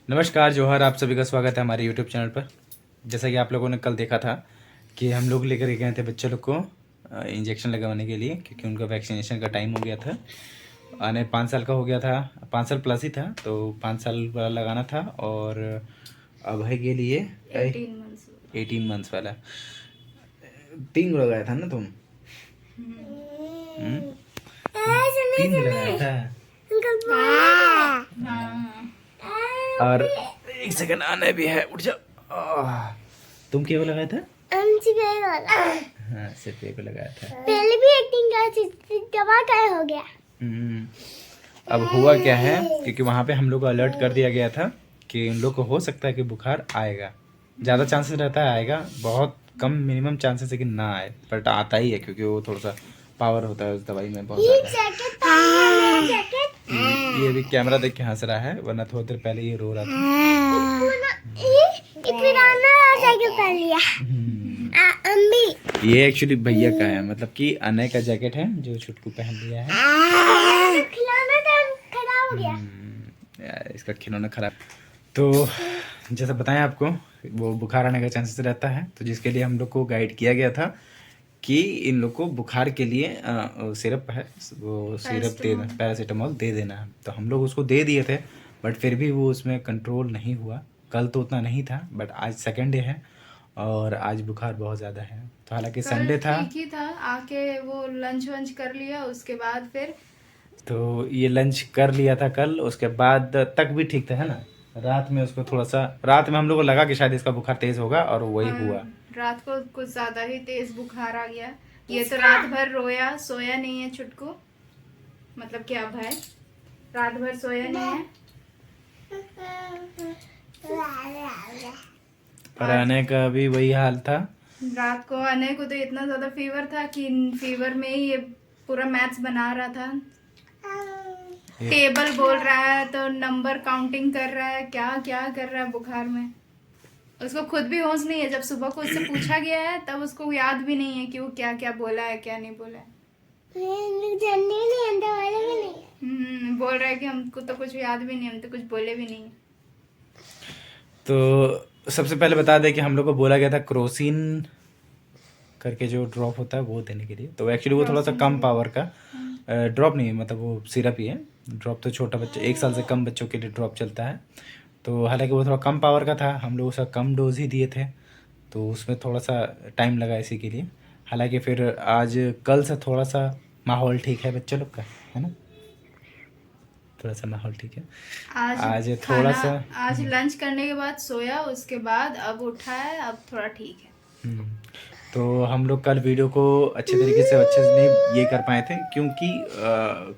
नमस्कार जोहर, आप सभी का स्वागत है हमारे यूट्यूब चैनल पर। जैसा कि आप लोगों ने कल देखा था कि हम लोग लेकर गए थे बच्चे लोग को इंजेक्शन लगवाने के लिए, क्योंकि उनका वैक्सीनेशन का टाइम हो गया था। आने 5 साल का हो गया था, 5 साल प्लस ही था, तो 5 साल वाला लगाना था। और अभय के लिए 18 मंथ्स वाला 3 लगाया था ना तुम? 3 लगाया था। और एक सेकंड आने भी है, उठ जाओ। तुम क्या लगाया था? हाँ, सिर्फ एक लगाया था। पहले भी एक्टिंग दवा का हो गया। अब हुआ क्या है, क्योंकि वहाँ पे हम लोग को अलर्ट कर दिया गया था कि उन लोग को हो सकता है कि बुखार आएगा। ज़्यादा चांसेस रहता है आएगा, बहुत कम मिनिमम चांसेस है कि ना आए, बट आता ही है क्योंकि वो थोड़ा सा पावर होता है उस दवाई में बहुत ज़्यादा। ये भी कैमरा देख के हंस रहा है, वरना थोड़ी देर पहले ये रो रहा था। ये एक्चुअली भैया का है, मतलब कि अनय का जैकेट है जो छुटकू पहन लिया है। खराब हो गया। यार इसका खिलौना खराब। तो जैसा बताएं आपको, वो बुखार आने का चांसेस रहता है, तो जिसके लिए हम लोग को गाइड किया गया था कि इन लोग को बुखार के लिए सिरप है, वो सिरप दे देना, पैरासीटामोल दे देना है। तो हम लोग उसको दे दिए थे, बट फिर भी वो उसमें कंट्रोल नहीं हुआ। कल तो उतना नहीं था, बट आज सेकंड डे है और आज बुखार बहुत ज़्यादा है। तो हालांकि संडे था, ठीक ही था, आके वो लंच वंच कर लिया, उसके बाद फिर तो ये लंच कर लिया था कल, उसके बाद तक भी ठीक था, है ना। रात में उसको थोड़ा सा, रात में हम लोग को लगा कि शायद इसका बुखार तेज होगा, और वही हुआ। रात को कुछ ज्यादा ही तेज बुखार आ गया। ये तो रात भर रोया, सोया नहीं है छुटकू, मतलब क्या भाई, रात भर सोया नहीं है। और आने का भी वही हाल था। रात को आने को तो इतना ज्यादा फीवर था कि फीवर में ही ये पूरा मैथ्स बना रहा था, टेबल बोल रहा है तो नंबर काउंटिंग कर रहा है, क्या क्या कर रहा है बुखार में। उसको खुद भी होश नहीं है, जब सुबह को उससे पूछा गया है तब उसको याद भी नहीं है कि वो क्या क्या बोला है, क्या नहीं बोला है। बोल रहा है कि हमको तो कुछ याद भी नहीं, हम तो कुछ बोले भी नहीं। तो सबसे पहले बता दें कि हम लोग को बोला गया था क्रोसिन करके जो ड्रॉप होता है वो देने के लिए। तो एक्चुअली वो थोड़ा सा कम पावर का ड्रॉप नहीं है, मतलब वो सिरप ही है। ड्रॉप तो छोटा बच्चा, 1 साल से कम बच्चों के लिए ड्रॉप चलता है। तो हालांकि वो थोड़ा कम पावर का था, हम लोग उसका कम डोज ही दिए थे, तो उसमें थोड़ा सा टाइम लगा इसी के लिए। हालांकि फिर आज कल से थोड़ा सा माहौल ठीक है बच्चों लोग का, है ना, थोड़ा सा माहौल ठीक है। आज थोड़ा सा आज लंच करने के बाद सोया, उसके बाद अब उठा है, अब थोड़ा ठीक है। तो हम लोग कल वीडियो को अच्छे तरीके से अच्छे से नहीं ये कर पाए थे, क्योंकि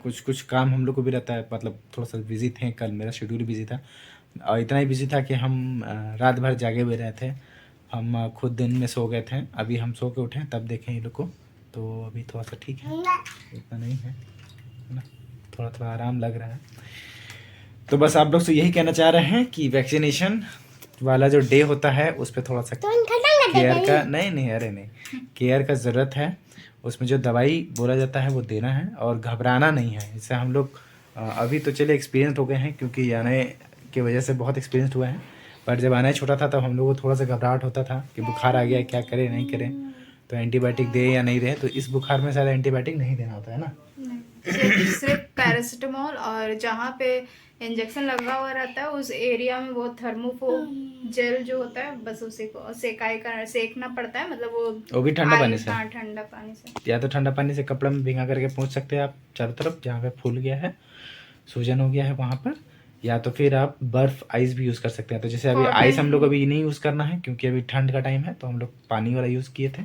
कुछ कुछ काम हम लोग को भी रहता है, मतलब थोड़ा सा बिजी थे। कल मेरा शेड्यूल बिजी था, और इतना ही बिजी था कि हम रात भर जागे हुए रहे थे। हम खुद दिन में सो गए थे, अभी हम सो के उठे तब देखें ये लोग को, तो अभी थोड़ा सा ठीक है, इतना नहीं है ना, थोड़ा थोड़ा आराम लग रहा है। तो बस आप लोग से यही कहना चाह रहे हैं कि वैक्सीनेशन वाला जो डे होता है उस पर थोड़ा सा केयर का, नहीं अरे नहीं, केयर का ज़रूरत है। उसमें जो दवाई बोला जाता है वो देना है, और घबराना नहीं है। इससे हम लोग अभी तो चले एक्सपीरियंस हो गए हैं, क्योंकि आने की वजह से बहुत एक्सपीरियंस हुआ है। पर जब आना छोटा था तब हम लोग को थोड़ा सा घबराहट होता था कि बुखार आ गया, क्या करें नहीं करें, तो एंटीबायोटिक दे या नहीं दे। तो इस बुखार में शायद एंटीबायोटिक नहीं देना होता है ना, सिर्फ पैरासीटामोल, और जहाँ पे इंजेक्शन लगा हुआ रहता है उस एरिया में वो थर्मोफोम जेल जो होता है, बस उसी को सेकना पड़ता है, मतलब वो भी ठंडा पानी से। हाँ, ठंडा पानी से, या तो ठंडा पानी से कपड़ा में भिंगा करके पहुँच सकते हैं आप चारों तरफ, जहाँ पे फूल गया है, सूजन हो गया है वहाँ पर। या तो फिर आप बर्फ आइस भी यूज़ कर सकते हैं। तो जैसे अभी आइस हम लोग अभी नहीं यूज़ करना है, क्योंकि अभी ठंड का टाइम है, तो हम लोग पानी वाला यूज़ किए थे।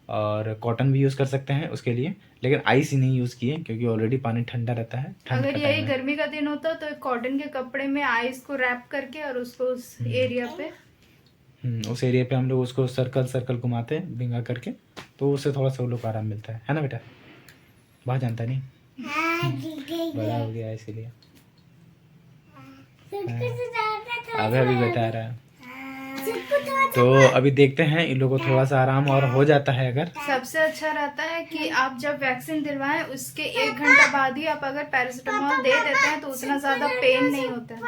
और कॉटन भी यूज़ कर सकते हैं उसके लिए, लेकिन आइस ही नहीं यूज़ किए, क्योंकि ऑलरेडी पानी ठंडा रहता है। अगर यही गर्मी का दिन होता तो कॉटन के कपड़े में आइस को रैप करके और उसको उस एरिया पे उस एरिया पे हम लोग उसको सर्कल घुमाते हैं भिंगा करके, तो उससे थोड़ा सा वो लोग आराम मिलता है ना बेटा। बहुत जानता नहीं, बड़ा हो गया इसीलिए अभी बता रहा है। तो अभी देखते हैं, इन लोगों को थोड़ा सा आराम और हो जाता है। अगर सबसे अच्छा रहता है कि आप जब वैक्सीन दिलवाएं उसके 1 घंटा बाद ही आप अगर पैरासीटामोल दे देते हैं तो उतना ज्यादा पेन नहीं होता है।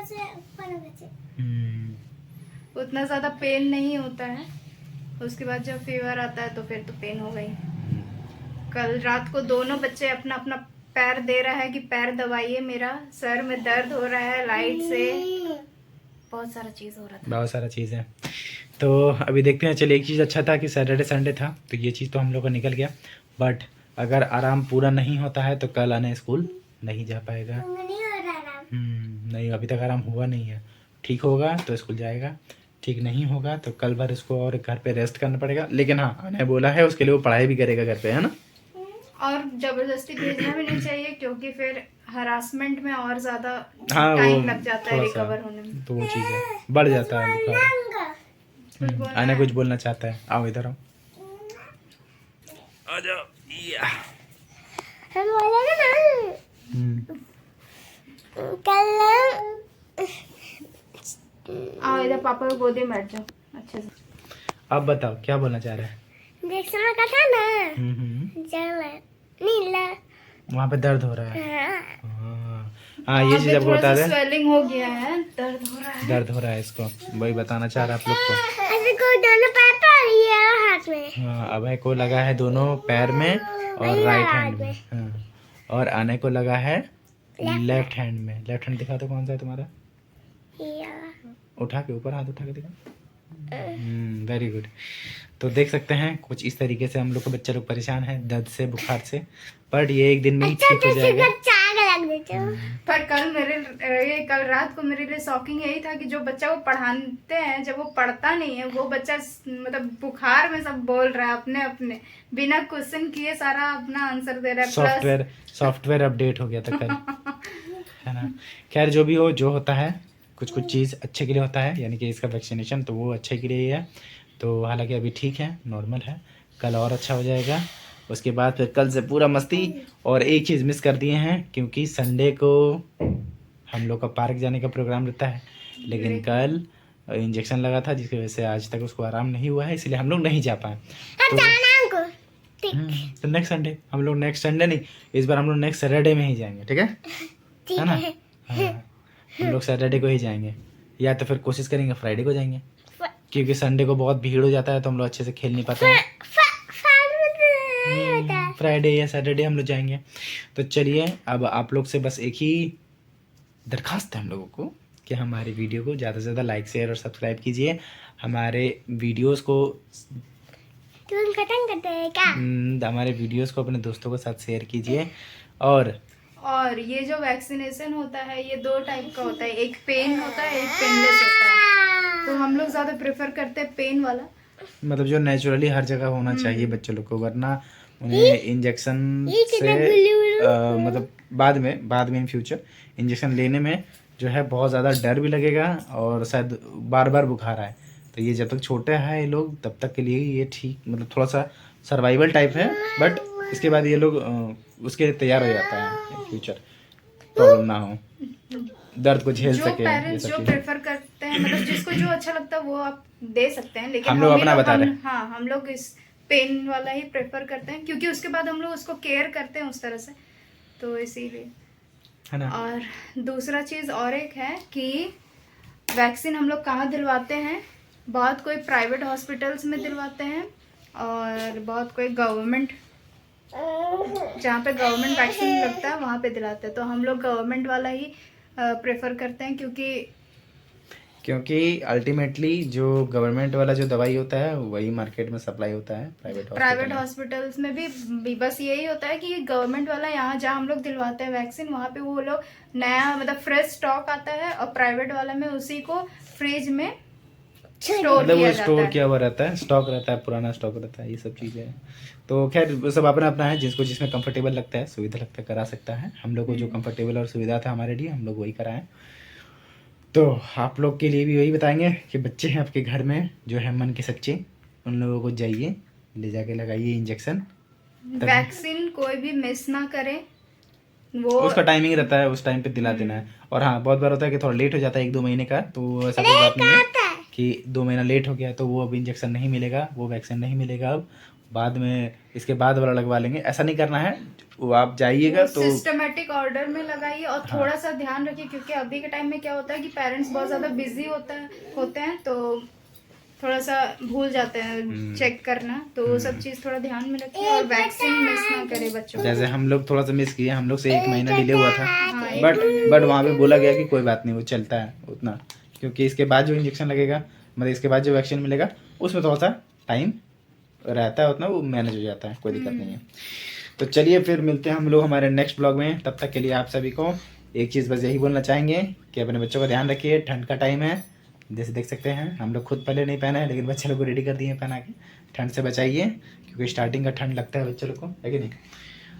से ऊपर बचे। उतना ज़्यादा पेन नहीं होता है, उसके बाद जब फीवर आता है तो फिर तो पेन हो गई। कल रात को दोनों बच्चे अपना अपना पैर दे रहा है कि पैर दबाइए, मेरा सर में दर्द हो रहा है लाइट से, बहुत सारा चीज़ हो रहा था। बहुत सारा चीज़ है। तो अभी देखते हैं। चलिए, एक चीज़ अच्छा था कि सैटरडे संडे था, तो ये चीज़ तो हम लोग का निकल गया। बट अगर आराम पूरा नहीं होता है तो कल आने स्कूल नहीं जा पाएगा। नहीं हो रहा आराम। नहीं, अभी तक आराम हुआ नहीं है। ठीक होगा तो स्कूल जाएगा, ठीक नहीं होगा तो कल भर इसको और घर पे रेस्ट करना पड़ेगा। लेकिन हाँ, आने बोला है, उसके लिए वो पढ़ाई भी करेगा घर पे, है ना। और जबरदस्ती भेजना भी नहीं चाहिए, क्योंकि फिर हरासमेंट में और ज्यादा हाँ, टाइम लग जाता है थोड़ा सा रिकवर होने में। तो वो चीज़ है, बढ़ जाता है बुखार। आने कुछ बोलना चाहता है, आओ इधर आओ, आ जाओ। या हम बोले ना कल आओ इधर, पापा को गोदी में बैठ जाओ अच्छे से। अब बताओ क्या बोलना चाह रहे हैं। देखना का था ना, चल नीला। वहाँ पे दर्द हो रहा है। हाँ, ये वहाँ चीज़ पे आपको थोड़ा बता सा दें, स्वेलिंग हो गया है, दर्द हो रहा है। दर्द हो रहा है इसको, वही बताना चाह रहा है आप लोग को। ऐसे को दोनों पैर पर ये हाथ में। हाँ, अभय को लगा है दोनों पैर में और राइट हैंड में। हाँ, और आने को लगा है लेफ्ट हैंड में। लेफ्ट हैंड दिखा दो, कौन सा है तुम्हारा, उठा के ऊपर हाथ उठा के दिखा। Very good. तो देख सकते हैं कुछ इस तरीके से हम लोग को बच्चे लोग परेशान हैं दर्द से, बुखार से। पर ये एक दिन में ही ठीक हो जाएगा। पर कल रात को मेरे लिए शॉकिंग यही था कि जो बच्चा वो पढ़ाते हैं, जब वो पढ़ता नहीं है, वो बच्चा मतलब बुखार में सब बोल रहा है अपने अपने, बिना क्वेश्चन किए सारा अपना आंसर दे रहा है। सॉफ्टवेयर अपडेट हो गया था कल, है ना। खैर, जो भी हो, जो होता है कुछ चीज़ अच्छे के लिए होता है, यानी कि इसका वैक्सीनेशन तो वो अच्छे के लिए ही है। तो हालांकि अभी ठीक है, नॉर्मल है, कल और अच्छा हो जाएगा। उसके बाद फिर कल से पूरा मस्ती। और एक चीज़ मिस कर दिए हैं, क्योंकि संडे को हम लोग का पार्क जाने का प्रोग्राम रहता है, लेकिन कल इंजेक्शन लगा था, जिसकी वजह से आज तक उसको आराम नहीं हुआ है, इसलिए हम लोग नहीं जा पाए। तो नेक्स्ट संडे हम लोग, नेक्स्ट संडे नहीं, इस बार हम लोग नेक्स्ट सैटरडे में ही जाएंगे, ठीक है ना। हाँ, हम लोग सैटरडे को ही जाएंगे, या तो फिर कोशिश करेंगे फ्राइडे को जाएंगे, क्योंकि संडे को बहुत भीड़ हो जाता है तो हम लोग अच्छे से खेल नहीं पाते हैं। फ्राइडे या सैटरडे हम लोग जाएंगे। तो चलिए, अब आप लोग से बस एक ही दरखास्त है हम लोगों को कि हमारे वीडियो को ज़्यादा से ज़्यादा लाइक, शेयर और सब्सक्राइब कीजिए। हमारे वीडियोस को खत्म करते हैं क्या? हमारे वीडियोस को अपने दोस्तों के साथ शेयर कीजिए। और ये जो वैक्सीनेशन होता है ये 2 टाइप का होता है, एक पेन होता है, एक पेनलेस होता है। तो हम लोग ज़्यादा प्रेफर करते हैं पेन वाला, मतलब जो नेचुरली हर जगह होना चाहिए बच्चों लोग को, वरना उन्हें इंजेक्शन से मतलब बाद में इन फ्यूचर इंजेक्शन लेने में जो है बहुत ज़्यादा डर भी लगेगा, और शायद बार बार बुखार आए। तो ये जब तक छोटे हैं ये लोग, तब तक के लिए ये ठीक, मतलब थोड़ा सा सर्वाइवल टाइप है। बट इसके बाद ये लोग उसके लिए तैयार हो जाता है, फ्यूचर प्रॉब्लम ना हो, दर्द को झेल जो सके। पेरेंट्स जो प्रेफर करते हैं, मतलब जिसको जो अच्छा लगता है वो आप दे सकते हैं, लेकिन हम लोग अपना बता रहे हैं। हाँ, हम लोग इस पेन वाला ही प्रेफर करते हैं, क्योंकि उसके बाद हम लोग उसको केयर करते हैं उस तरह से, तो इसीलिए, है ना। और दूसरा चीज़ और एक है कि वैक्सीन हम लोग कहाँ दिलवाते हैं, बहुत कोई प्राइवेट हॉस्पिटल्स में दिलवाते हैं, और बहुत कोई गवर्नमेंट, जहाँ पे गवर्नमेंट वैक्सीन लगता है वहाँ पे दिलाते हैं। तो हम लोग गवर्नमेंट वाला ही प्रेफर करते हैं, क्योंकि अल्टीमेटली जो गवर्नमेंट वाला जो दवाई होता है वही मार्केट में सप्लाई होता है प्राइवेट हॉस्पिटल्स में भी बस यही होता है कि गवर्नमेंट वाला यहाँ जहाँ हम लोग दिलवाते हैं वैक्सीन, वहाँ पे वो लोग नया मतलब फ्रेश स्टॉक आता है, और प्राइवेट वाला में उसी को फ्रिज में स्टोर किया हुआ रहता है, स्टॉक रहता है, पुराना स्टॉक रहता है, ये सब चीज़ें हैं। तो खैर वो सब अपना अपना है, जिसको जिसमें कंफर्टेबल लगता है, सुविधा लगता है, करा सकता है। हम लोग को जो कंफर्टेबल और सुविधा था हमारे लिए, हम लोग वही कराएं। तो आप लोग के लिए भी वही बताएंगे कि बच्चे हैं आपके घर में जो है मन के सच्चे, उन लोगों को जाइए, ले जाके लगाइए इंजेक्शन। वैक्सीन कोई भी मिस ना करे, वो उसका टाइमिंग रहता है, उस टाइम पे दिला देना है। और हाँ, बहुत बार होता है कि थोड़ा लेट हो जाता है 1-2 महीने का, तो ऐसा कोई बात नहीं है कि 2 महीना लेट हो गया तो वो अब इंजेक्शन नहीं मिलेगा, वो वैक्सीन नहीं मिलेगा, अब बाद में इसके बाद वाला लगवा लेंगे, ऐसा नहीं करना है। वो आप जाइएगा तो सिस्टमेटिक ऑर्डर में लगाइए और थोड़ा सा ध्यान रखिए, क्योंकि अभी के टाइम में क्या होता है कि पेरेंट्स बहुत ज़्यादा बिजी होते हैं तो थोड़ा सा भूल जाते हैं चेक करना, तो वो सब चीज़ थोड़ा ध्यान में रखिए और वैक्सीन मिस ना करे बच्चों को। जैसे हम लोग थोड़ा सा मिस किए, हम लोग से 1 महीना डिले हुआ था, हाँ, बट वहाँ पे बोला गया कि कोई बात नहीं, वो चलता है उतना, क्योंकि इसके बाद जो इंजेक्शन लगेगा, मतलब इसके बाद जो वैक्सीन मिलेगा उसमें थोड़ा सा टाइम रहता है, उतना वो मैनेज हो जाता है, कोई दिक्कत नहीं है। तो चलिए फिर मिलते हैं हम लोग हमारे नेक्स्ट ब्लॉग में। तब तक के लिए आप सभी को एक चीज़ बस यही बोलना चाहेंगे कि अपने बच्चों का ध्यान रखिए। ठंड का टाइम है, जैसे देख सकते हैं हम लोग खुद पहले नहीं पहना है, लेकिन बच्चे लोग को रेडी कर दिए हैं पहना के। ठंड से बचाइए, क्योंकि स्टार्टिंग का ठंड लगता है बच्चे लोग को, है कि नहीं।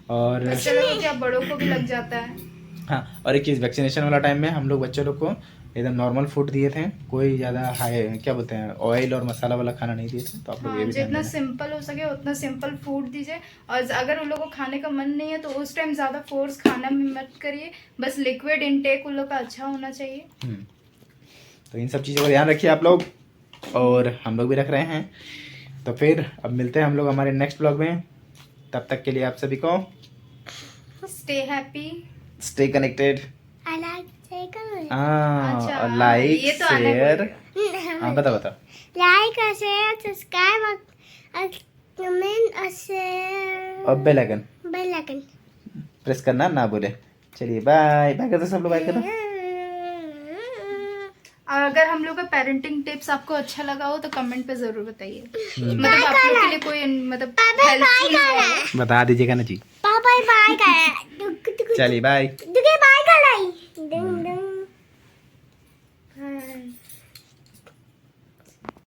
और बच्चे लोगों क्या बड़ों को भी लग जाता है। हाँ, और एक चीज़, वैक्सीनेशन वाला टाइम में हम लोग बच्चे लोग को एकदम नॉर्मल फूड दिए थे, कोई ज़्यादा हाई क्या बोलते हैं ऑयल और मसाला वाला खाना नहीं दिए थे। तो आप लोग ये भी ध्यान जितना देना। सिंपल हो सके उतना सिंपल फूड दीजिए, और अगर उन लोगों को खाने का मन नहीं है तो उस टाइम ज़्यादा फोर्स खाना में मत करिए, बस लिक्विड इनटेक उन लोग का अच्छा होना चाहिए। तो इन सब चीज़ों का ध्यान रखिए आप लोग, और हम लोग भी रख रहे हैं। तो फिर अब मिलते हैं हम लोग हमारे नेक्स्ट ब्लॉग में। तब तक के लिए आप सभी को stay happy, stay connected, I like second. अच्छा, और लाइक ये तो आने शेयर। हाँ बता Like और share, subscribe और comment और share. और bell icon Bell icon. Press करना ना बोले। चलिए बाय बाय करते सब लोग, बाय करो। और अगर हम लोग का पेरेंटिंग टिप्स आपको अच्छा लगा हो तो कमेंट पे जरूर बताइए, मतलब आप लोग के लिए कोई मतलब हेल्पफुल हो। बता दीजिएगा ना जी। Bye bye bye. चलिए बाय।